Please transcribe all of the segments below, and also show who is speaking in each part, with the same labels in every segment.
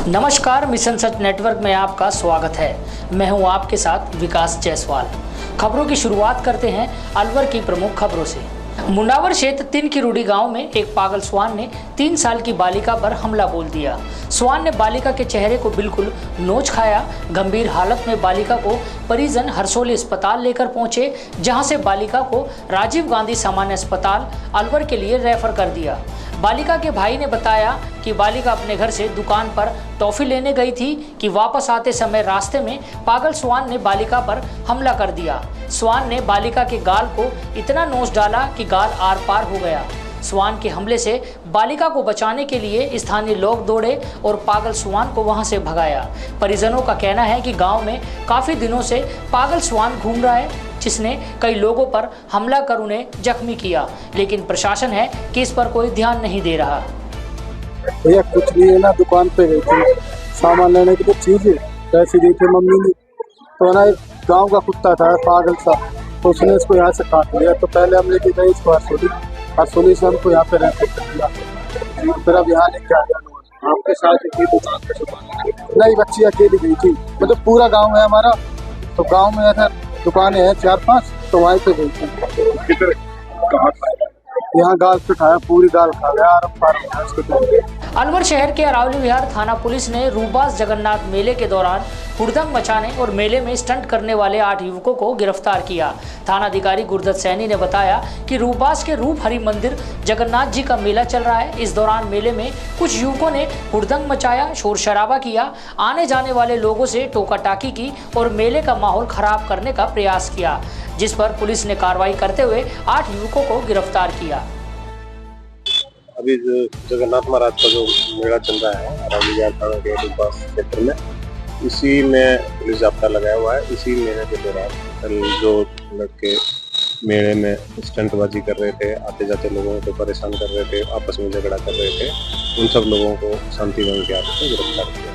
Speaker 1: नमस्कार, मिशन सच नेटवर्क में आपका स्वागत है। मैं हूं आपके साथ विकास जायसवाल। खबरों की शुरुआत करते हैं अलवर की प्रमुख खबरों से। मुंडावर क्षेत्र 3 किरोड़ी गांव में एक पागल श्वान ने 3 साल की बालिका पर हमला बोल दिया। श्वान ने बालिका के चेहरे को बिल्कुल नोच खाया। गंभीर हालत में बालिका को परिजन हरसोली अस्पताल लेकर पहुंचे, जहां से बालिका को राजीव गांधी सामान्य अस्पताल अलवर के लिए रेफर कर दिया। बालिका के भाई ने बताया कि बालिका अपने घर से दुकान पर टॉफी लेने गई थी कि वापस आते समय रास्ते में पागल श्वान ने बालिका पर हमला कर दिया। श्वान ने बालिका के गाल को इतना नोच डाला कि गाल आर पार हो गया। श्वान के हमले से बालिका को बचाने के लिए स्थानीय लोग दौड़े और पागल श्वान को वहां से भगाया। परिजनों का कहना है कि गांव में काफी दिनों से पागल श्वान घूम रहा है, जिसने कई लोगों पर हमला कर उन्हें जख्मी किया, लेकिन प्रशासन है कि इस पर कोई ध्यान नहीं दे रहा।
Speaker 2: भैया कुछ नहीं है ना, दुकान पे गई थी सामान लेने की, तो चीज पैसे दी थी मम्मी ने, तो ना एक गांव का कुत्ता था पागल सा, तो उसने इसको यहाँ से काट लिया। तो पहले हम लेके गए इसको हरसोली से हमको यहाँ पे रहते फिर अब यहाँ लेके आ गया। आपके साथ ही दुकान पे नहीं, बच्ची अकेली गई थी। मतलब पूरा गाँव है हमारा, तो गाँव में ऐसा दुकानें हैं 4-5, तो वहीं पे गई थी। यहाँ गाल पे खाया, पूरी गाल खा गया।
Speaker 1: अलवर शहर के अरावली विहार थाना पुलिस ने रूबास जगन्नाथ मेले के दौरान हुड़दंग मचाने और मेले में स्टंट करने वाले 8 युवकों को गिरफ्तार किया। थाना अधिकारी गुरदत्त सैनी ने बताया कि रूबास के रूप हरि मंदिर जगन्नाथ जी का मेला चल रहा है। इस दौरान मेले में कुछ युवकों ने हुड़दंग मचाया, शोर शराबा किया, आने जाने वाले लोगों से टोका टाकी की और मेले का माहौल खराब करने का प्रयास किया, जिस पर पुलिस ने कार्रवाई करते हुए 8 युवकों को गिरफ्तार किया।
Speaker 3: अभी जगन्नाथ महाराज का जो मेला चल रहा है अरावली विहार थाना के रूबास क्षेत्र में, इसी में पुलिस जाब्ता लगाया हुआ है। इसी मेले के दौरान कल जो लड़के मेले में स्टंटबाजी कर रहे थे, आते जाते लोगों को परेशान कर रहे थे, आपस में झगड़ा कर रहे थे, उन सब लोगों को शांति भंग के आरोप में गिरफ्तार किया।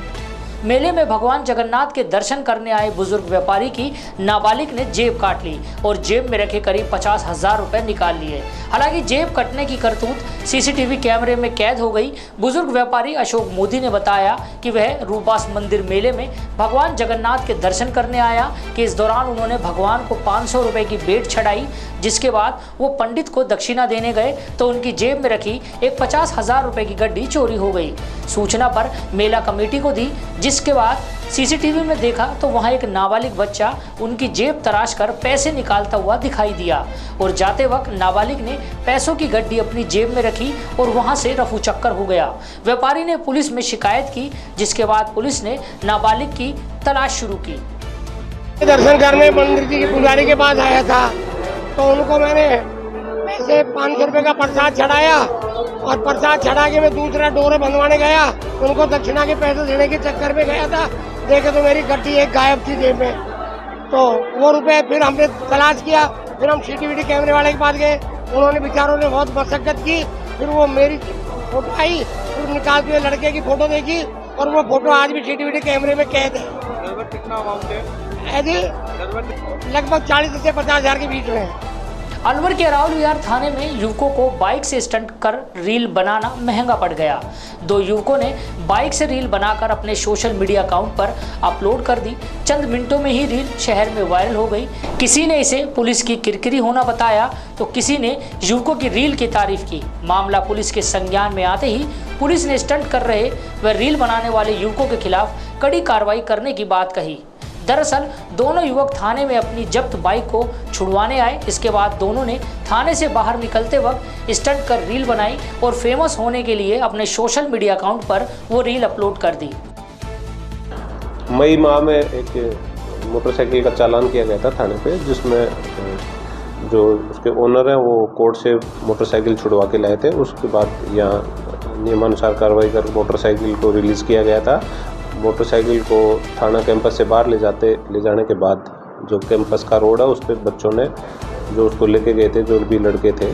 Speaker 1: मेले में भगवान जगन्नाथ के दर्शन करने आए बुजुर्ग व्यापारी की नाबालिग ने जेब काट ली और जेब में रखे करीब 50,000 रुपए निकाल लिए। हालांकि जेब कटने की करतूत सीसीटीवी कैमरे में कैद हो गई। बुजुर्ग व्यापारी अशोक मोदी ने बताया कि वह रूबास मंदिर मेले में भगवान जगन्नाथ के दर्शन करने आया कि इस दौरान उन्होंने भगवान को 500 रुपए की भेंट चढ़ाई। जिसके बाद वो पंडित को दक्षिणा देने गए तो उनकी जेब में रखी एक 50,000 रुपए की गड्डी चोरी हो गई। सूचना पर मेला कमेटी को दी, जिसके बाद सीसीटीवी में देखा तो वहां एक नाबालिग बच्चा उनकी जेब तराश कर पैसे निकालता हुआ दिखाई दिया और जाते वक्त नाबालिग ने पैसों की गड्डी अपनी जेब में रखी और वहां से रफू चक्कर हो गया। व्यापारी ने पुलिस में शिकायत की, जिसके बाद पुलिस ने नाबालिग की तलाश शुरू की।
Speaker 4: दर्शन करने मंदिर जी के पुजारी के पास आया था, तो उनको मैंने पैसे 500 रुपए का प्रसाद चढ़ाया और प्रसाद चढ़ा के मैं दूसरा डोरे बंधवाने गया, उनको दक्षिणा के पैसे देने के चक्कर में गया था। देखे तो मेरी गड्डी एक गायब थी जेब में, तो वो रुपए फिर हमने तलाश किया। फिर हम सीसीटीवी कैमरे वाले के पास गए, उन्होंने बेचारों ने बहुत मशक्कत की। फिर वो मेरी फोटो आई, फिर निकालते हुए लड़के की फोटो देखी और वो फोटो आज भी सीसीटीवी कैमरे में कैद है।
Speaker 3: कितना अमाउंट है?
Speaker 4: लगभग 40 से 50,000 के बीच में।
Speaker 1: अलवर के अरावली विहार थाने में युवकों को बाइक से स्टंट कर रील बनाना महंगा पड़ गया। 2 युवकों ने बाइक से रील बनाकर अपने सोशल मीडिया अकाउंट पर अपलोड कर दी। चंद मिनटों में ही रील शहर में वायरल हो गई। किसी ने इसे पुलिस की किरकिरी होना बताया तो किसी ने युवकों की रील की तारीफ की। मामला पुलिस के संज्ञान में आते ही पुलिस ने स्टंट कर रहे व रील बनाने वाले युवकों के खिलाफ कड़ी कार्रवाई करने की बात कही। दरअसल दोनों युवक थाने में अपनी जब्त बाइक को छुड़वाने आए। इसके बाद दोनों ने थाने से बाहर निकलते वक्त स्टंट कर रील बनाई और फेमस होने के लिए अपने सोशल मीडिया अकाउंट पर वो रील अपलोड कर दी।
Speaker 5: मई माह में एक मोटरसाइकिल का चालान किया गया था थाने पे, जिसमें जो उसके ओनर हैं वो कोर्ट से मोटरसाइकिल छुड़वा के लाए थे। उसके बाद यहाँ नियमानुसार कार्रवाई कर मोटरसाइकिल को रिलीज़ किया गया था। मोटरसाइकिल को थाना कैंपस से बाहर ले जाने के बाद जो कैंपस का रोड है उस पर बच्चों ने जो उसको लेके गए थे, जो भी लड़के थे,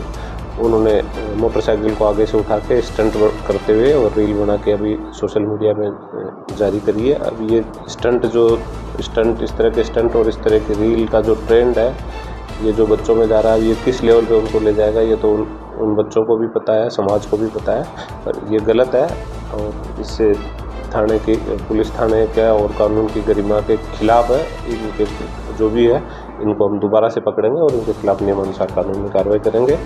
Speaker 5: उन्होंने मोटरसाइकिल को आगे से उठा के स्टंट करते हुए और रील बना के अभी सोशल मीडिया में जारी करी है। अब ये स्टंट इस तरह के स्टंट और इस तरह की रील का जो ट्रेंड है, ये जो बच्चों में जा रहा है, ये किस लेवल पे उनको ले जाएगा ये तो उन बच्चों को भी पता है, समाज को भी पता है, पर ये गलत है और इससे पुलिस थाने का और कानून की गरिमा के खिलाफ है। इनके जो भी है इनको हम दोबारा से पकड़ेंगे और इनके खिलाफ नियमानुसार कानूनी कार्रवाई करेंगे।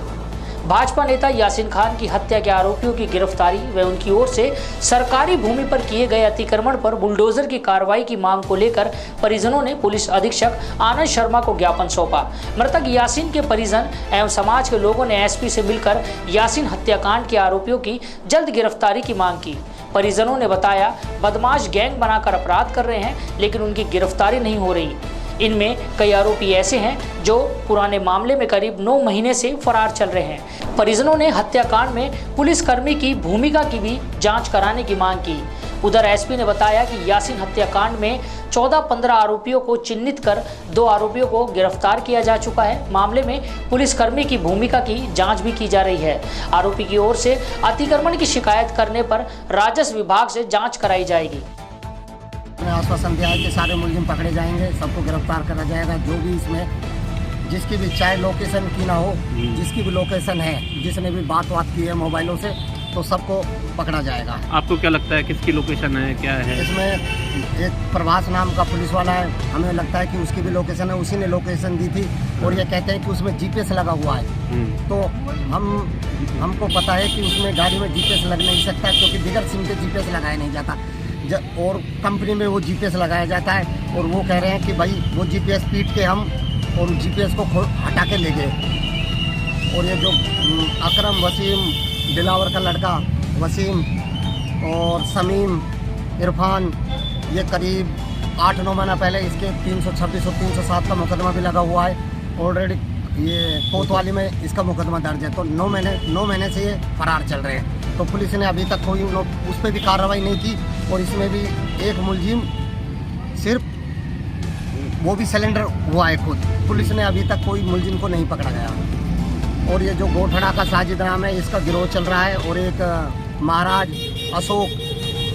Speaker 1: भाजपा नेता यासीन खान की हत्या के आरोपियों की गिरफ्तारी व उनकी ओर से सरकारी भूमि पर किए गए अतिक्रमण पर बुलडोजर की कार्रवाई की मांग को लेकर परिजनों ने पुलिस अधीक्षक आनंद शर्मा को ज्ञापन सौंपा। मृतक यासीन के परिजन एवं समाज के लोगों ने एसपी से मिलकर यासीन हत्याकांड के आरोपियों की जल्द गिरफ्तारी की मांग की। परिजनों ने बताया, बदमाश गैंग बनाकर अपराध कर रहे हैं लेकिन उनकी गिरफ्तारी नहीं हो रही। इनमें कई आरोपी ऐसे हैं जो पुराने मामले में करीब 9 महीने से फरार चल रहे हैं। परिजनों ने हत्याकांड में पुलिसकर्मी की भूमिका की भी जांच कराने की मांग की। उधर एसपी ने बताया कि यासीन हत्याकांड में 14-15 आरोपियों को चिन्हित कर 2 आरोपियों को गिरफ्तार किया जा चुका है। मामले में पुलिसकर्मी की भूमिका की जांच भी की जा रही है। आरोपी की ओर से अतिक्रमण की शिकायत करने पर राजस्व विभाग से जाँच कराई जाएगी।
Speaker 6: आश्वासन दिया है कि सारे मुलजिम पकड़े जाएंगे, सबको गिरफ्तार करा जाएगा। जो भी इसमें जिसकी भी चाहे लोकेशन की ना हो, जिसकी भी लोकेशन है, जिसने भी बात की है मोबाइलों से, तो सबको पकड़ा जाएगा।
Speaker 7: आपको क्या लगता है किसकी लोकेशन है, क्या है?
Speaker 6: इसमें एक प्रभास नाम का पुलिस वाला है, हमें लगता है कि उसकी भी लोकेशन है, उसी ने लोकेशन दी थी और ये कहते हैं कि उसमें जीपीएस लगा हुआ है। तो हमको पता है कि उसमें गाड़ी में जीपीएस लग नहीं सकता क्योंकि बिगड़ सिम पे जीपीएस लगाया नहीं जाता और कंपनी में वो जीपीएस लगाया जाता है। और वो कह रहे हैं कि भाई वो जीपीएस पीट के हम और जीपीएस को हटा के ले गए। और ये जो अकरम, वसीम, दिलावर का लड़का वसीम और समीम, इरफान, ये करीब 8-9 महीना पहले इसके 326 और 307 का मुकदमा भी लगा हुआ है। ऑलरेडी ये कोतवाली में इसका मुकदमा दर्ज है। तो 9 महीने से ये फरार चल रहे हैं। तो पुलिस ने अभी तक कोई उस पर भी कार्रवाई नहीं की। और इसमें भी एक मुलजिम सिर्फ वो भी सिलेंडर हुआ है खुद। पुलिस ने अभी तक कोई मुलजिम को नहीं पकड़ा गया। और ये जो गोठड़ा का साजिद नाम है, इसका गिरोह चल रहा है। और एक महाराज, अशोक,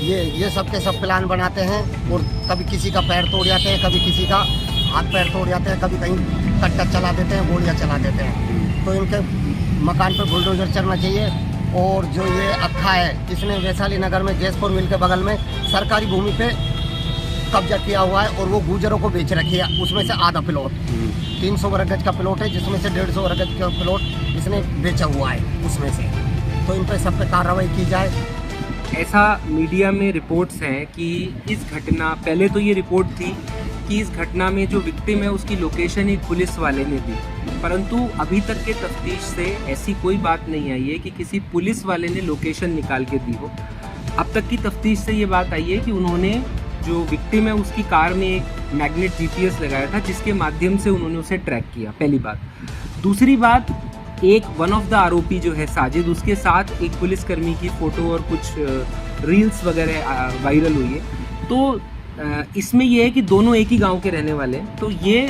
Speaker 6: ये सब के सब प्लान बनाते हैं और कभी किसी का पैर तोड़ जाते हैं, कभी किसी का हाथ पैर तोड़ जाते हैं, कभी कहीं कट्टा चला देते हैं, गोलियाँ चला देते हैं। तो इनके मकान पर बुलडोजर चलना चाहिए। और जो ये अक्खा है, इसने वैशाली नगर में जैसपुर मिल के बगल में सरकारी भूमि पे कब्जा किया हुआ है और वो गुजरों को बेच रखी है। उसमें से आधा प्लॉट 300 वर्ग गज का प्लॉट है, जिसमें से 150 वर्ग गज का प्लॉट इसने बेचा हुआ है उसमें से। तो इन पर सब पे कार्रवाई की जाए।
Speaker 7: ऐसा मीडिया में रिपोर्ट्स हैं कि इस घटना, पहले तो ये रिपोर्ट थी कि इस घटना में जो विक्टिम है उसकी लोकेशन एक पुलिस वाले ने दी, परंतु अभी तक के तफ्तीश से ऐसी कोई बात नहीं आई है कि किसी पुलिस वाले ने लोकेशन निकाल के दी हो। अब तक की तफ्तीश से ये बात आई है कि उन्होंने, जो विक्टिम है उसकी कार में एक मैग्नेट जीपीएस लगाया था जिसके माध्यम से उन्होंने उसे ट्रैक किया, पहली बात। दूसरी बात, वन ऑफ द आरोपी जो है साजिद, उसके साथ एक पुलिसकर्मी की फ़ोटो और कुछ रील्स वगैरह वायरल हुई है। तो इसमें यह है कि दोनों एक ही गांव के रहने वाले हैं। तो ये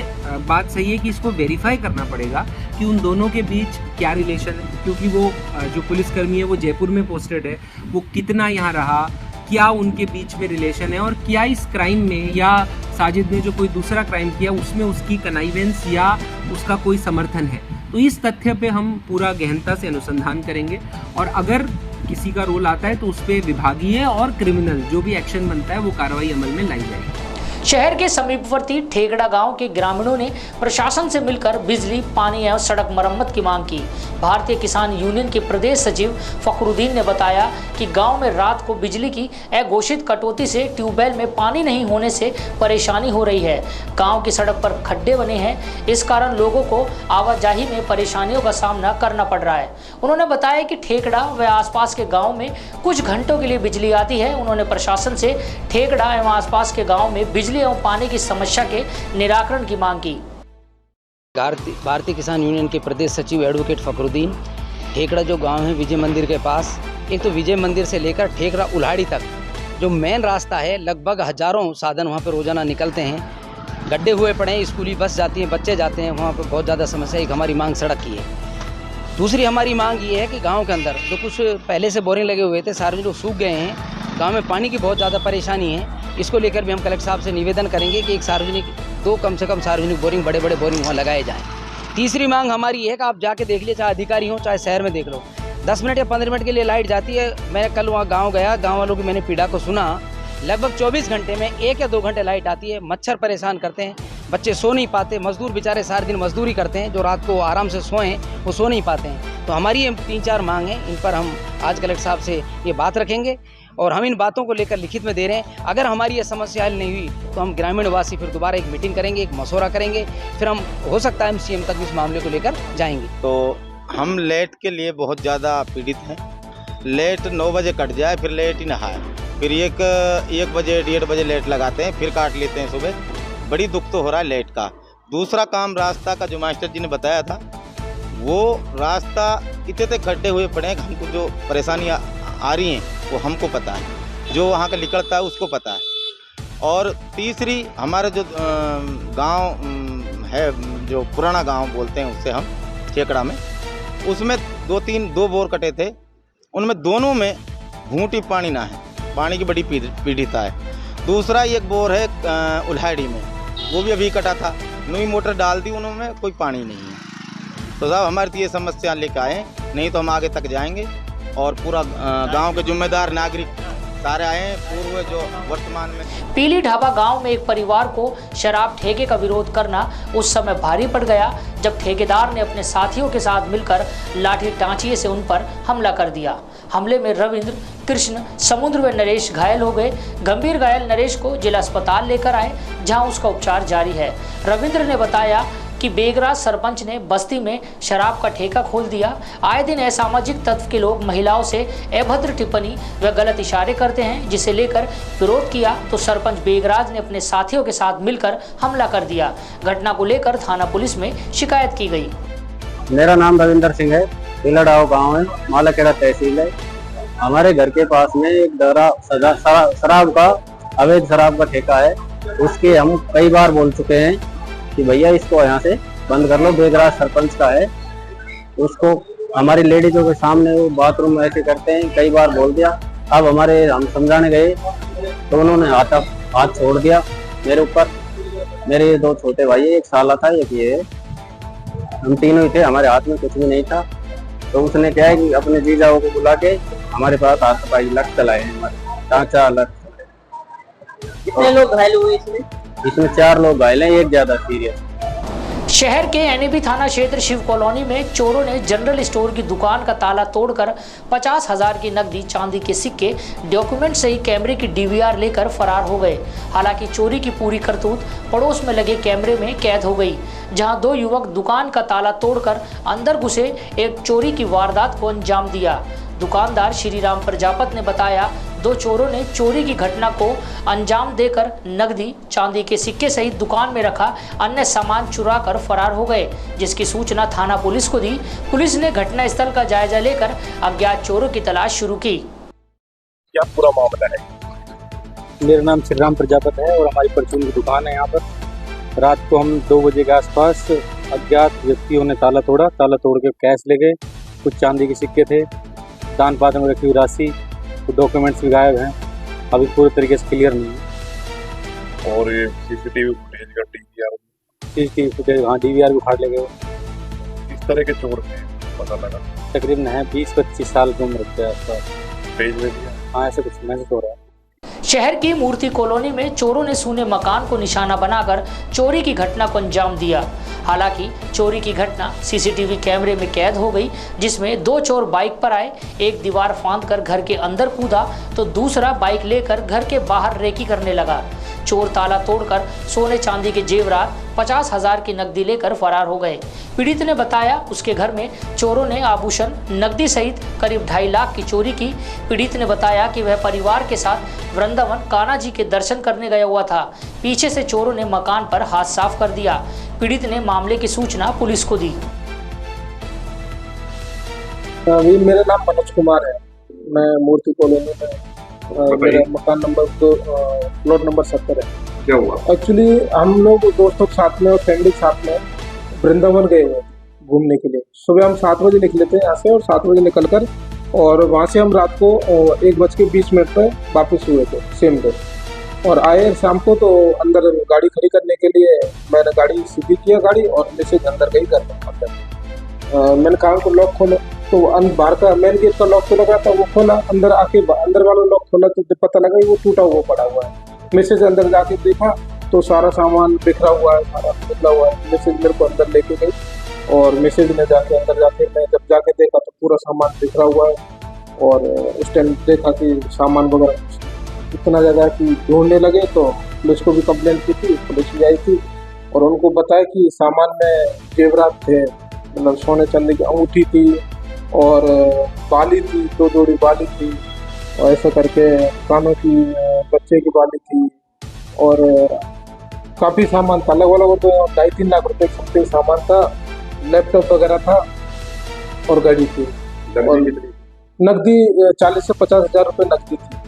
Speaker 7: बात सही है कि इसको वेरीफाई करना पड़ेगा कि उन दोनों के बीच क्या रिलेशन है, क्योंकि वो जो पुलिसकर्मी है वो जयपुर में पोस्टेड है, वो कितना यहाँ रहा, क्या उनके बीच में रिलेशन है और क्या इस क्राइम में या साजिद ने जो कोई दूसरा क्राइम किया उसमें उसकी कनाइवेंस या उसका कोई समर्थन है। तो इस तथ्य पे हम पूरा गहनता से अनुसंधान करेंगे और अगर किसी का रोल आता है तो उस पर विभागीय और क्रिमिनल जो भी एक्शन बनता है वो कार्रवाई अमल में लाई जाएगी।
Speaker 1: शहर के समीपवर्ती ठेगड़ा गांव के ग्रामीणों ने प्रशासन से मिलकर बिजली, पानी एवं सड़क मरम्मत की मांग की। भारतीय किसान यूनियन के प्रदेश सचिव फखरुद्दीन ने बताया कि गांव में रात को बिजली की अघोषित कटौती से ट्यूबवेल में पानी नहीं होने से परेशानी हो रही है। गांव की सड़क पर खड्डे बने हैं, इस कारण लोगों को आवाजाही में परेशानियों का सामना करना पड़ रहा है। उन्होंने बताया कि ठेगड़ा व आसपास के गाँव में कुछ घंटों के लिए बिजली आती है। उन्होंने प्रशासन से ठेगड़ा एवं आसपास के गाँव में बिजली एवं पानी की समस्या के निराकरण की मांग की।
Speaker 8: भारतीय किसान यूनियन के प्रदेश सचिव एडवोकेट फखरुद्दीन, ठेकड़ा जो गांव है विजय मंदिर के पास, एक तो विजय मंदिर से लेकर ठेकड़ा उल्हाड़ी तक जो मेन रास्ता है, लगभग हजारों साधन वहां पर रोजाना निकलते हैं। गड्ढे हुए पड़े हैं, स्कूली बस जाती है, बच्चे जाते हैं, वहां पर बहुत ज़्यादा समस्या। एक हमारी मांग सड़क की है। दूसरी हमारी मांग ये है कि गाँव के अंदर जो कुछ पहले से बोरिंग लगे हुए थे, सारे लोग सूख गए हैं, गाँव में पानी की बहुत ज़्यादा परेशानी है। इसको लेकर भी हम कलेक्टर साहब से निवेदन करेंगे कि एक सार्वजनिक, 2 कम से कम सार्वजनिक बोरिंग, बड़े बड़े बोरिंग वहाँ लगाए जाएं। तीसरी मांग हमारी है कि आप जाके देख लीजिए, चाहे अधिकारी हो चाहे शहर में देख लो, 10 मिनट या 15 मिनट के लिए लाइट जाती है। मैं कल वहाँ गांव गया, गांव वालों की मैंने पीड़ा को सुना लगभग 24 घंटे में 1 या 2 घंटे लाइट आती है। मच्छर परेशान करते हैं, बच्चे सो नहीं पाते, मजदूर बेचारे सारे दिन मजदूरी करते हैं, जो रात को आराम से सोएं वो सो नहीं पाते हैं। तो हमारी ये 3-4 मांग हैं, इन पर हम आज कलेक्टर साहब से ये बात रखेंगे और हम इन बातों को लेकर लिखित में दे रहे हैं। अगर हमारी ये समस्या हल नहीं हुई तो हम ग्रामीण वासी फिर दोबारा एक मीटिंग करेंगे, एक मशवरा करेंगे, फिर हम हो सकता है MCM तक इस मामले को लेकर जाएंगे।
Speaker 9: तो हम लाइट के लिए बहुत ज़्यादा पीड़ित हैं। लाइट 9 बजे कट जाए, फिर लाइट ही ना आए, फिर 1 बजे 1:30 बजे लाइट लगाते हैं, फिर काट लेते हैं सुबह। बड़ी दुख तो हो रहा है लाइट का। दूसरा काम रास्ता का, जो मास्टर जी ने बताया था, वो रास्ता इतने खड्डे हुए पड़े हैं, हमको जो परेशानियाँ आ रही हैं वो हमको पता है, जो वहाँ का निकलता है उसको पता है। और तीसरी, हमारे जो गांव है, जो पुराना गांव बोलते हैं उससे हम, ठेकड़ा में, उसमें 2 बोर कटे थे, उनमें दोनों में घूंटी पानी ना है, पानी की बड़ी पीड़िता है। दूसरा एक बोर है उल्हाड़ी में, वो भी अभी कटा था, नई मोटर डाल दी उन्होंने, कोई पानी नहीं है। तो साहब हमारे तो ये समस्या लेकर आए, नहीं तो हम आगे तक जाएंगे और पूरा गांव के जिम्मेदार नागरिक सारे आए हैं, पूर्व जो वर्तमान में।
Speaker 1: पीली ढाबा गांव में एक परिवार को शराब ठेके का विरोध करना उस समय भारी पड़ गया जब ठेकेदार ने अपने साथियों के साथ मिलकर लाठी टांचिए से उन पर हमला कर दिया। हमले में रविंद्र, कृष्ण, समुद्र व नरेश घायल हो गए। गंभीर घायल नरेश को जिला अस्पताल लेकर आए, जहां उसका उपचार जारी है। रविंद्र ने बताया कि बेगराज सरपंच ने बस्ती में शराब का ठेका खोल दिया। आए दिन असामाजिक तत्व के लोग महिलाओं से अभद्र टिप्पणी व गलत इशारे करते हैं, जिसे लेकर विरोध किया तो सरपंच बेगराज ने अपने साथियों के साथ मिलकर हमला कर दिया। घटना को लेकर थाना पुलिस में शिकायत की गई।
Speaker 10: मेरा नाम रविंदर सिंह है, तिलाडाव गाँव है, मालाखेड़ा तहसील है। हमारे घर के पास में एक शराब का अवैध शराब का ठेका है। उसके हम कई बार बोल चुके हैं कि भैया इसको यहाँ से बंद कर लो, बेगराज सरपंच का है। उसको हमारी लेडीजों के सामने वो बाथरूम में ऐसे करते हैं, कई बार बोल दिया। अब हम समझाने गए तो उन्होंने हाथ छोड़ दिया मेरे ऊपर। मेरे 2 छोटे भाई, एक साला था, एक ये है, हम तीनों ही थे, हमारे हाथ में कुछ भी नहीं था। तो उसने क्या है कि अपने जीजाओं को बुला के हमारे पास हाथापाई लट चलाए हैं, हमारे चाचा लट।
Speaker 11: कितने लोग घायल हुए इसमें?
Speaker 10: इसमें 4 लोग घायल हैं, एक ज्यादा सीरियस।
Speaker 1: शहर के NAB थाना क्षेत्र शिव कॉलोनी में चोरों ने जनरल स्टोर की दुकान का ताला तोड़कर 50,000 की नकदी, चांदी के सिक्के, डॉक्यूमेंट सही कैमरे की DVR लेकर फरार हो गए। हालांकि चोरी की पूरी करतूत पड़ोस में लगे कैमरे में कैद हो गई, जहां 2 युवक दुकान का ताला तोड़कर अंदर घुसे एक चोरी की वारदात को अंजाम दिया। दुकानदार श्रीराम प्रजापत ने बताया, 2 चोरों ने चोरी की घटना को अंजाम देकर नकदी, चांदी के सिक्के सहित दुकान में रखा अन्य सामान चुरा कर फरार हो गए, जिसकी सूचना थाना पुलिस को दी। पुलिस ने घटना स्थल का जायजा लेकर अज्ञात चोरों की तलाश शुरू की।
Speaker 3: क्या पूरा मामला है?
Speaker 2: मेरा नाम श्रीराम प्रजापत है और हमारी परचून की दुकान है यहाँ पर। रात को हम 2 बजे के आसपास अज्ञात व्यक्तियों ने ताला तोड़ के कैश ले गए, कुछ चांदी के सिक्के थे, दान पात्र में रखी हुई राशि, डॉक्यूमेंट्स भी गायब हैं, अभी पूरे तरीके से क्लियर नहीं है।
Speaker 3: और ये CCTV फुटेज का
Speaker 2: फुटेज, हाँ, DVR भी फाड़ ले गए।
Speaker 3: इस तरह के चोर थे, पता लगा
Speaker 2: तकरीबन है 20-25 साल की उम्र के आसपास।
Speaker 3: पेज में दिया,
Speaker 2: हाँ, ऐसा कुछ महसूस हो रहा है।
Speaker 1: शहर की मूर्ति कॉलोनी में चोरों ने सूने मकान को निशाना बनाकर चोरी की घटना को अंजाम दिया। हालांकि चोरी की घटना CCTV कैमरे में कैद हो गई, जिसमें 2 चोर बाइक पर आए, एक दीवार फांदकर घर के अंदर कूदा तो दूसरा बाइक लेकर घर के बाहर रेकी करने लगा। चोर ताला तोड़कर सोने चांदी के जेवरात, 50,000 की नकदी लेकर फरार हो गए। पीड़ित ने बताया, उसके घर में चोरों ने आभूषण, नकदी सहित करीब 2.5 लाख की चोरी की। पीड़ित ने बताया कि वह परिवार के साथ वृंदावन कान्हा जी के दर्शन करने गया हुआ था। पीछे से चोरों ने मकान पर हाथ साफ कर दिया। पीड़ित ने मामले की सूचना पुलिस को दी।
Speaker 2: मेरा नाम मनोज कुमार है, मैं मूर्ति कॉलोनी में, मेरा मकान नंबर 2, प्लॉट नंबर 70 है।
Speaker 3: क्या हुआ?
Speaker 2: एक्चुअली हम लोग दोस्तों के साथ में और फैमिली के साथ में वृंदावन गए हुए घूमने के लिए। सुबह हम 7 बजे निकले थे यहाँ से, और 7 बजे निकलकर और वहाँ से हम रात को 1:20 पर वापस हुए थे सेम डे। और आए शाम को, तो अंदर गाड़ी खड़ी करने के लिए मैंने गाड़ी सीधी किया गाड़ी, और जैसे अंदर गई घर में अंदर मैंने कहा को लॉक खोलो, तो बाहर का मेन गेट का लॉक तो लगा था, वो खोला, अंदर आके अंदर वाला लॉक खोला तो पता लगा वो टूटा हुआ पड़ा हुआ है। मैसेज अंदर जाके देखा तो सारा सामान बिखरा हुआ है, सारा बदला हुआ है। मैसेज मेरे को अंदर लेके गई और मैसेज में जाके अंदर जाके मैं जब जाके देखा तो पूरा सामान बिखरा हुआ है। और उस टाइम देखा कि सामान वगैरह इतना ज़्यादा कि ढूंढने लगे, तो पुलिस को भी कंप्लेंट की थी, पुलिस भी आई थी और उनको बताया कि सामान में जेवरात थे, मतलब सोने चांदी की अंगूठी थी और बाली थी, 2 जोड़ी बाली थी और ऐसा करके कानों की बच्चे की बाली थी और काफ़ी सामान था, अलग अलग तो 2.5-3 लाख रुपए समथिंग सामान था, लैपटॉप वगैरह था और गाड़ी थी और नकदी 40 से 50 हज़ार रुपये नकदी थी।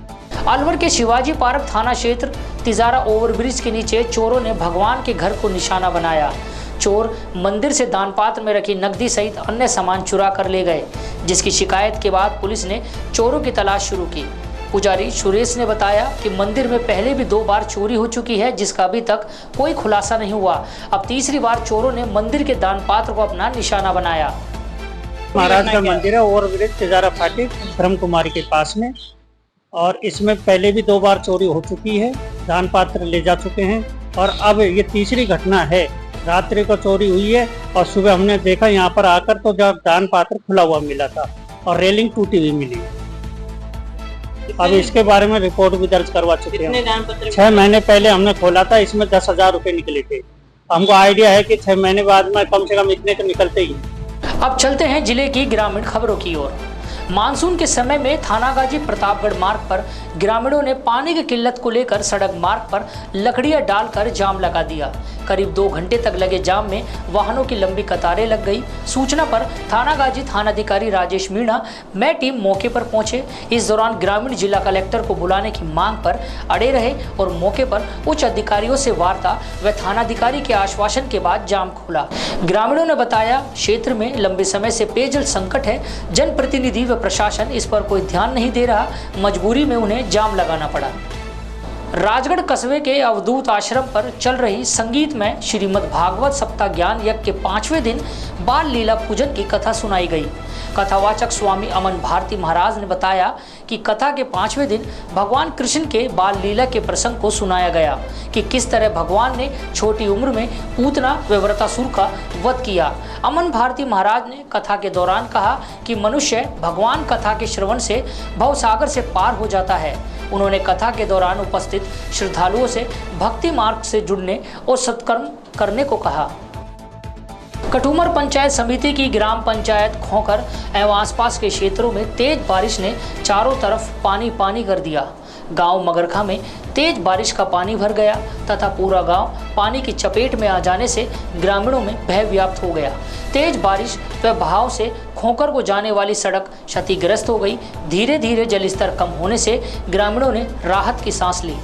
Speaker 1: अलवर के शिवाजी पार्क थाना क्षेत्र तिजारा ओवरब्रिज के नीचे चोरों ने भगवान के घर को निशाना बनाया। चोर मंदिर से दान पात्र में रखी नकदी सहित अन्य सामान चुरा कर ले गए, जिसकी शिकायत के बाद पुलिस ने चोरों की तलाश शुरू की। पुजारी सुरेश ने बताया कि मंदिर में पहले भी 2 बार चोरी हो चुकी है, जिसका अभी तक कोई खुलासा नहीं हुआ। अब तीसरी बार चोरों ने मंदिर के दान पात्र को अपना निशाना बनाया।
Speaker 12: महाराज का मंदिर है ओवरब्रिज तिजारा फाटिक ब्रह्म कुमारी के पास में, और इसमें पहले भी 2 बार चोरी हो चुकी है, दान पात्र ले जा चुके हैं और अब ये तीसरी घटना है। रात्रि को चोरी हुई है और सुबह हमने देखा यहाँ पर आकर तो जब दान पात्र खुला हुआ मिला था और रेलिंग टूटी हुई मिली। अब इसके बारे में रिपोर्ट भी दर्ज करवा चुके हैं। 6 महीने पहले हमने खोला था, इसमें 10,000 रुपए निकले थे। हमको आइडिया है कि 6 महीने बाद में कम से कम इतने तो निकलते ही।
Speaker 1: अब चलते हैं जिले की ग्रामीण खबरों की ओर। मानसून के समय में थानागाजी प्रतापगढ़ मार्ग पर ग्रामीणों ने पानी की किल्लत को लेकर सड़क मार्ग पर लकड़ियां डालकर जाम लगा दिया। करीब 2 घंटे तक लगे जाम में वाहनों की लंबी कतारें लग गई। सूचना पर थानागाजी थानाधिकारी राजेश मीणा में टीम मौके पर पहुंचे। इस दौरान ग्रामीण जिला कलेक्टर को बुलाने की मांग पर अड़े रहे और मौके पर उच्च अधिकारियों से वार्ता व थानाधिकारी के आश्वासन के बाद जाम खोला। ग्रामीणों ने बताया क्षेत्र में लंबे समय से पेयजल संकट है, जनप्रतिनिधि व प्रशासन इस पर कोई ध्यान नहीं दे रहा, मजबूरी में उन्हें जाम लगाना पड़ा। राजगढ़ कस्बे के अवधूत आश्रम पर चल रही संगीतमय श्रीमद् भागवत सप्ताह ज्ञान यज्ञ के 5वें दिन बाल लीला पूजन की कथा सुनाई गई। कथावाचक स्वामी अमन भारती महाराज ने बताया कि कथा के 5वें दिन भगवान कृष्ण के बाल लीला के प्रसंग को सुनाया गया कि किस तरह भगवान ने छोटी उम्र में पूतना व वृत्रासुर का वध किया। अमन भारती महाराज ने कथा के दौरान कहा कि मनुष्य भगवान कथा के श्रवण से भवसागर से पार हो जाता है। उन्होंने कथा के दौरान उपस्थित श्रद्धालुओं से भक्ति मार्ग से जुड़ने और सत्कर्म करने को कहा। कटुमर पंचायत समिति की ग्राम पंचायत खोकर एवं आसपास के क्षेत्रों में तेज बारिश ने चारों तरफ पानी पानी कर दिया। गांव मगरखा में तेज बारिश का पानी भर गया तथा पूरा गांव पानी की चपेट में आ जाने से ग्रामीणों में भय व्याप्त हो गया। तेज बारिश व बहाव से खोकर को जाने वाली सड़क क्षतिग्रस्त हो गई। धीरे धीरे जलस्तर कम होने से ग्रामीणों ने राहत की सांस ली।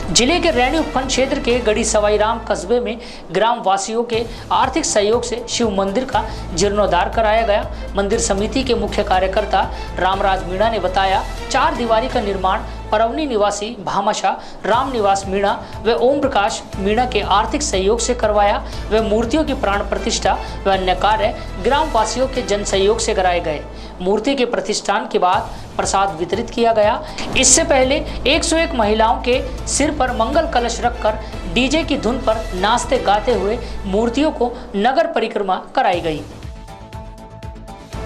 Speaker 1: जिले के रैणी उपखंड क्षेत्र के गढ़ी सवाईराम कस्बे में ग्राम वासियों के आर्थिक सहयोग से शिव मंदिर का जीर्णोद्धार कराया गया। मंदिर समिति के मुख्य कार्यकर्ता रामराज मीणा ने बताया, 4 दीवारी का निर्माण परवनी निवासी भामाशाह राम निवास मीणा व ओम प्रकाश मीणा के आर्थिक सहयोग से करवाया व मूर्तियों की प्राण प्रतिष्ठा व अन्य कार्य ग्राम वासियों के जन सहयोग से कराए गए। मूर्ति के प्रतिष्ठान के बाद प्रसाद वितरित किया गया। इससे पहले 101 महिलाओं के सिर पर मंगल कलश रखकर डीजे की धुन पर नाचते गाते हुए मूर्तियों को नगर परिक्रमा कराई गई।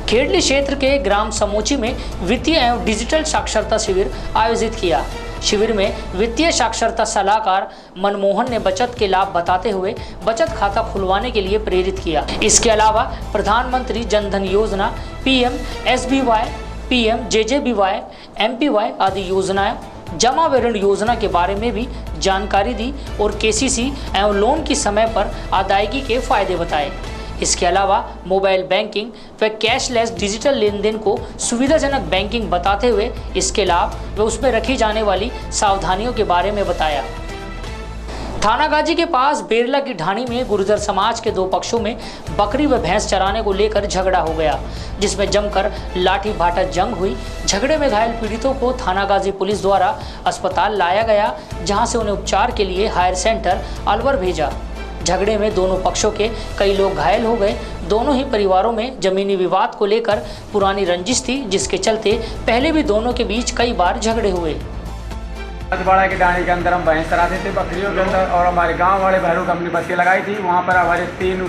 Speaker 1: खेड़ली क्षेत्र के ग्राम समोची में वित्तीय एवं डिजिटल साक्षरता शिविर आयोजित किया। शिविर में वित्तीय साक्षरता सलाहकार मनमोहन ने बचत के लाभ बताते हुए बचत खाता खुलवाने के लिए प्रेरित किया। इसके अलावा प्रधानमंत्री जनधन योजना, PM-SBY, PM-JJBY, MPY आदि योजनाएं जमा व ऋण योजना के बारे में भी जानकारी दी और KCC एवं लोन की समय पर अदायगी के फायदे बताए। इसके अलावा मोबाइल बैंकिंग व कैशलेस डिजिटल लेन देन को सुविधाजनक बैंकिंग बताते हुए इसके लाभ व उसमें रखी जाने वाली सावधानियों के बारे में बताया। थानागाजी के पास बेरला की ढाणी में गुर्जर समाज के 2 पक्षों में बकरी व भैंस चराने को लेकर झगड़ा हो गया, जिसमें जमकर लाठी भाटा जंग हुई। झगड़े में घायल पीड़ितों को थानागाजी पुलिस द्वारा अस्पताल लाया गया, जहां से उन्हें उपचार के लिए हायर सेंटर अलवर भेजा। झगड़े में दोनों पक्षों के कई लोग घायल हो गए। दोनों ही परिवारों में जमीनी विवाद को लेकर पुरानी रंजिश थी, जिसके चलते पहले भी दोनों के बीच कई बार झगड़े हुए।
Speaker 13: राजवाड़ा की डाणी के अंदर हम भैंस चराते थे बकरियों के अंदर, और हमारे गांव वाले भैरू कंपनी बस्ती लगाई थी। वहां पर हमारे 3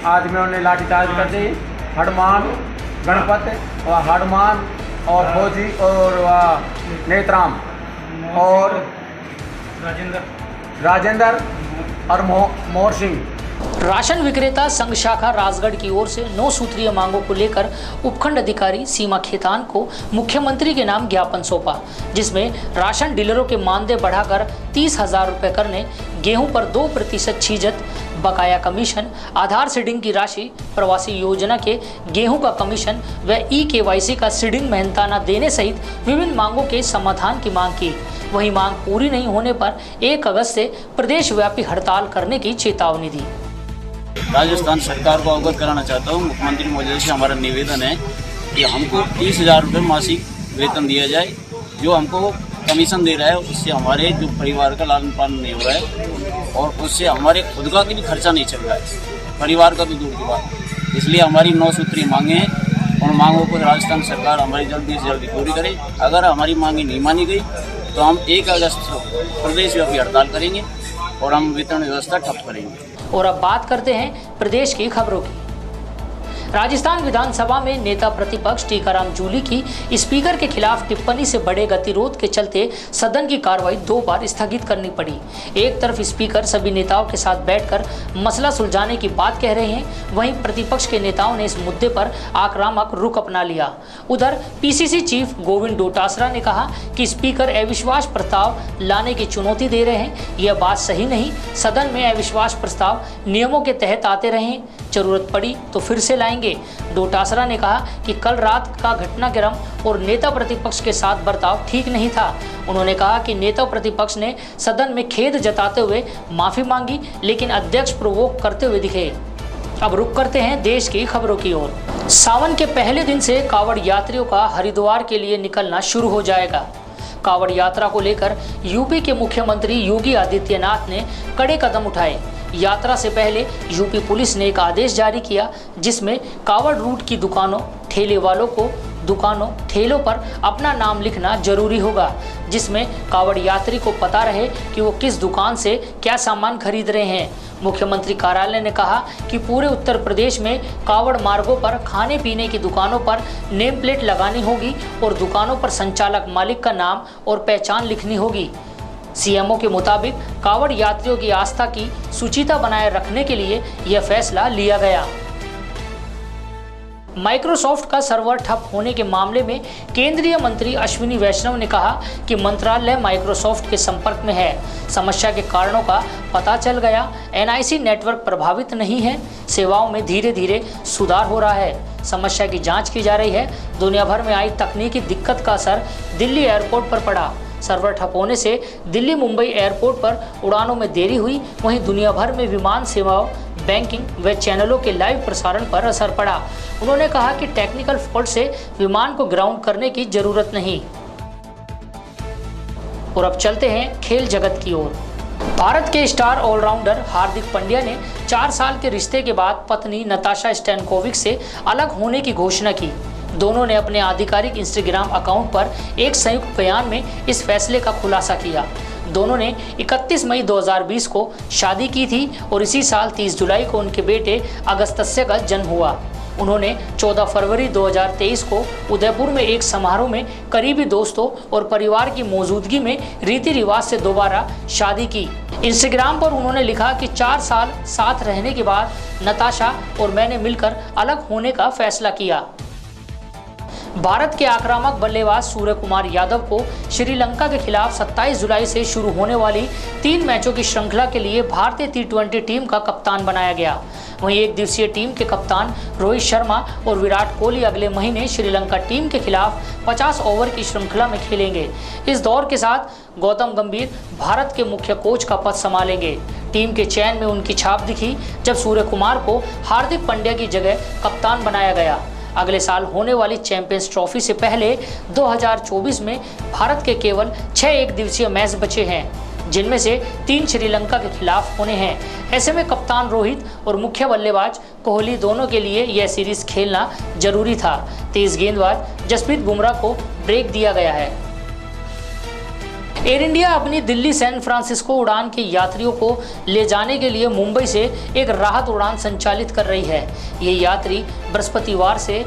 Speaker 13: आदमियों ने लाठीचार्ज कर दी। हनुमान, गणपत और हनुमान और फौजी और नेत्राम और राजेंद्र और मोहर सिंह।
Speaker 1: राशन विक्रेता संघ शाखा राजगढ़ की ओर से 9 सूत्रीय मांगों को लेकर उपखंड अधिकारी सीमा खेतान को मुख्यमंत्री के नाम ज्ञापन सौंपा, जिसमें राशन डीलरों के मानदेय बढ़ाकर 30,000 रुपये करने, गेहूं पर 2% छीजत, बकाया कमीशन, आधार सीडिंग की राशि, प्रवासी योजना के गेहूं का कमीशन व KYC का सीडिंग मेहनताना देने सहित विभिन्न मांगों के समाधान की मांग की। वही मांग पूरी नहीं होने पर 1 अगस्त से प्रदेश व्यापी हड़ताल करने की चेतावनी दी।
Speaker 14: राजस्थान सरकार को अवगत कराना चाहता हूँ, मुख्यमंत्री महोदय से हमारा निवेदन है कि हमको 30,000 रुपये मासिक वेतन दिया जाए। जो हमको कमीशन दे रहा है उससे हमारे जो परिवार का लालन पालन नहीं हो रहा है और उससे हमारे खुद का भी खर्चा नहीं चल रहा है, परिवार का तो दूर की बात। इसलिए हमारी 9 सूत्रीय मांगे हैं। उन मांगों को राजस्थान सरकार हमारी जल्दी से जल्दी पूरी करे। अगर हमारी मांगे नहीं मानी गई तो हम 1 अगस्त प्रदेश व्यापी हड़ताल करेंगे और हम वितरण व्यवस्था ठप करेंगे।
Speaker 1: और अब बात करते हैं प्रदेश की खबरों की। राजस्थान विधानसभा में नेता प्रतिपक्ष टीकाराम जूली की स्पीकर के खिलाफ टिप्पणी से बड़े गतिरोध के चलते सदन की कार्रवाई 2 बार स्थगित करनी पड़ी। एक तरफ स्पीकर सभी नेताओं के साथ बैठकर मसला सुलझाने की बात कह रहे हैं, वहीं प्रतिपक्ष के नेताओं ने इस मुद्दे पर आक्रामक रुख अपना लिया। उधर PCC चीफ गोविंद डोटासरा ने कहा कि स्पीकर अविश्वास प्रस्ताव लाने की चुनौती दे रहे हैं। यह बात सही नहीं। सदन में अविश्वास प्रस्ताव नियमों के तहत आते रहे, जरूरत पड़ी तो फिर से लाएंगे। डोटासरा ने कहा कि कल रात का घटनाक्रम और नेता प्रतिपक्ष के साथ बर्ताव ठीक नहीं था। उन्होंने कहा कि नेता प्रतिपक्ष ने सदन में खेद जताते हुए माफी मांगी, लेकिन अध्यक्ष प्रोवोक करते हुए दिखे। अब रुक करते हैं देश की खबरों की ओर। सावन के पहले दिन से कांवड़ यात्रियों का हरिद्वार के लिए निकलना शुरू हो जाएगा। कांवड़ यात्रा को लेकर यूपी के मुख्यमंत्री योगी आदित्यनाथ ने कड़े कदम उठाए। यात्रा से पहले यूपी पुलिस ने एक आदेश जारी किया, जिसमें कांवड़ रूट की दुकानों, ठेले वालों को दुकानों, ठेलों पर अपना नाम लिखना जरूरी होगा, जिसमें कांवड़ यात्री को पता रहे कि वो किस दुकान से क्या सामान खरीद रहे हैं। मुख्यमंत्री कार्यालय ने कहा कि पूरे उत्तर प्रदेश में कांवड़ मार्गों पर खाने पीने की दुकानों पर नेम प्लेट लगानी होगी और दुकानों पर संचालक मालिक का नाम और पहचान लिखनी होगी। CMO के मुताबिक कांवड़ यात्रियों की आस्था की सूचिता बनाए रखने के लिए यह फैसला लिया गया। माइक्रोसॉफ्ट का सर्वर ठप होने के मामले में केंद्रीय मंत्री अश्विनी वैष्णव ने कहा कि मंत्रालय माइक्रोसॉफ्ट के संपर्क में है। समस्या के कारणों का पता चल गया। NIC नेटवर्क प्रभावित नहीं है। सेवाओं में धीरे धीरे सुधार हो रहा है। समस्या की जांच की जा रही है। दुनिया भर में आई तकनीकी दिक्कत का असर दिल्ली एयरपोर्ट पर पड़ा। सर्वर ठप होने से दिल्ली मुंबई एयरपोर्ट पर उड़ानों में देरी हुई। वहीं दुनिया भर में विमान सेवाओं, बैंकिंग व चैनलों के लाइव प्रसारण पर असर पड़ा। उन्होंने कहा कि टेक्निकल फॉल्ट से विमान को ग्राउंड करने की जरूरत नहीं। और अब चलते हैं खेल जगत की ओर। भारत के स्टार ऑलराउंडर हार्दिक पांड्या ने 4 साल के रिश्ते के बाद पत्नी नताशा स्टैनकोविक से अलग होने की घोषणा की। दोनों ने अपने आधिकारिक इंस्टाग्राम अकाउंट पर एक संयुक्त बयान में इस फैसले का खुलासा किया। दोनों ने 31 मई 2020 को शादी की थी और इसी साल 30 जुलाई को उनके बेटे अगस्त्य का जन्म हुआ। उन्होंने 14 फरवरी 2023 को उदयपुर में एक समारोह में करीबी दोस्तों और परिवार की मौजूदगी में रीति रिवाज से दोबारा शादी की। इंस्टाग्राम पर उन्होंने लिखा कि 4 साल साथ रहने के बाद नताशा और मैंने मिलकर अलग होने का फैसला किया। भारत के आक्रामक बल्लेबाज सूर्य कुमार यादव को श्रीलंका के खिलाफ 27 जुलाई से शुरू होने वाली 3 मैचों की श्रृंखला के लिए भारतीय T20 टीम का कप्तान बनाया गया। वहीं एक दिवसीय टीम के कप्तान रोहित शर्मा और विराट कोहली अगले महीने श्रीलंका टीम के खिलाफ 50 ओवर की श्रृंखला में खेलेंगे। इस दौर के साथ गौतम गंभीर भारत के मुख्य कोच का पद संभालेंगे। टीम के चयन में उनकी छाप दिखी जब सूर्य कुमार को हार्दिक पांड्या की जगह कप्तान बनाया गया। अगले साल होने वाली चैंपियंस ट्रॉफी से पहले 2024 में भारत के केवल 6 एक दिवसीय मैच बचे हैं। जिनमें से 3 श्रीलंका के खिलाफ होने हैं। ऐसे में कप्तान रोहित और मुख्य बल्लेबाज कोहली दोनों के लिए यह सीरीज खेलना जरूरी था। तेज गेंदबाज जसप्रीत बुमराह को ब्रेक दिया गया है। एयर इंडिया अपनी दिल्ली सैन फ्रांसिस्को उड़ान के यात्रियों को ले जाने के लिए मुंबई से एक राहत उड़ान संचालित कर रही है। ये यात्री बृहस्पतिवार से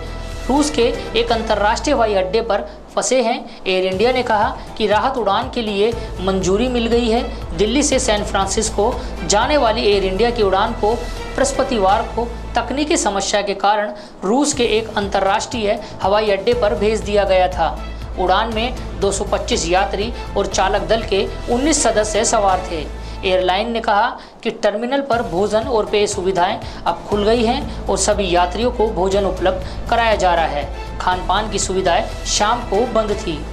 Speaker 1: रूस के एक अंतर्राष्ट्रीय हवाई अड्डे पर फंसे हैं। एयर इंडिया ने कहा कि राहत उड़ान के लिए मंजूरी मिल गई है। दिल्ली से सैन फ्रांसिस्को जाने वाली एयर इंडिया की उड़ान को बृहस्पतिवार को तकनीकी समस्या के कारण रूस के एक अंतर्राष्ट्रीय हवाई अड्डे पर भेज दिया गया था। उड़ान में 225 यात्री और चालक दल के 19 सदस्य सवार थे। एयरलाइन ने कहा कि टर्मिनल पर भोजन और पेय सुविधाएं अब खुल गई हैं और सभी यात्रियों को भोजन उपलब्ध कराया जा रहा है। खान-पान की सुविधाएं शाम को बंद थी।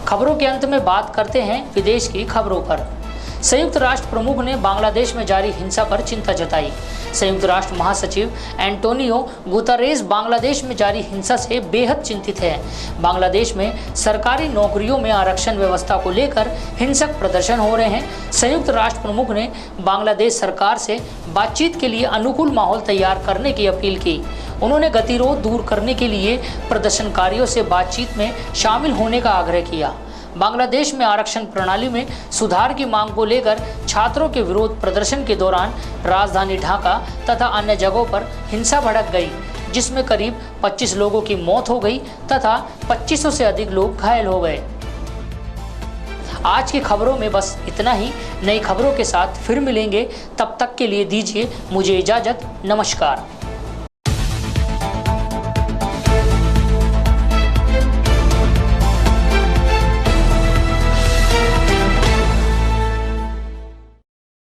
Speaker 1: खबरों के अंत में बात करते हैं विदेश की खबरों पर। संयुक्त राष्ट्र प्रमुख ने बांग्लादेश में जारी हिंसा पर चिंता जताई। संयुक्त राष्ट्र महासचिव एंटोनियो गुतरेस बांग्लादेश में जारी हिंसा से बेहद चिंतित हैं। बांग्लादेश में सरकारी नौकरियों में आरक्षण व्यवस्था को लेकर हिंसक प्रदर्शन हो रहे हैं। संयुक्त राष्ट्र प्रमुख ने बांग्लादेश सरकार से बातचीत के लिए अनुकूल माहौल तैयार करने की अपील की। उन्होंने गतिरोध दूर करने के लिए प्रदर्शनकारियों से बातचीत में शामिल होने का आग्रह किया। बांग्लादेश में आरक्षण प्रणाली में सुधार की मांग को लेकर छात्रों के विरोध प्रदर्शन के दौरान राजधानी ढाका तथा अन्य जगहों पर हिंसा भड़क गई, जिसमें करीब 25 लोगों की मौत हो गई तथा 2500 से अधिक लोग घायल हो गए। आज की खबरों में बस इतना ही। नई खबरों के साथ फिर मिलेंगे, तब तक के लिए दीजिए मुझे इजाजत। नमस्कार।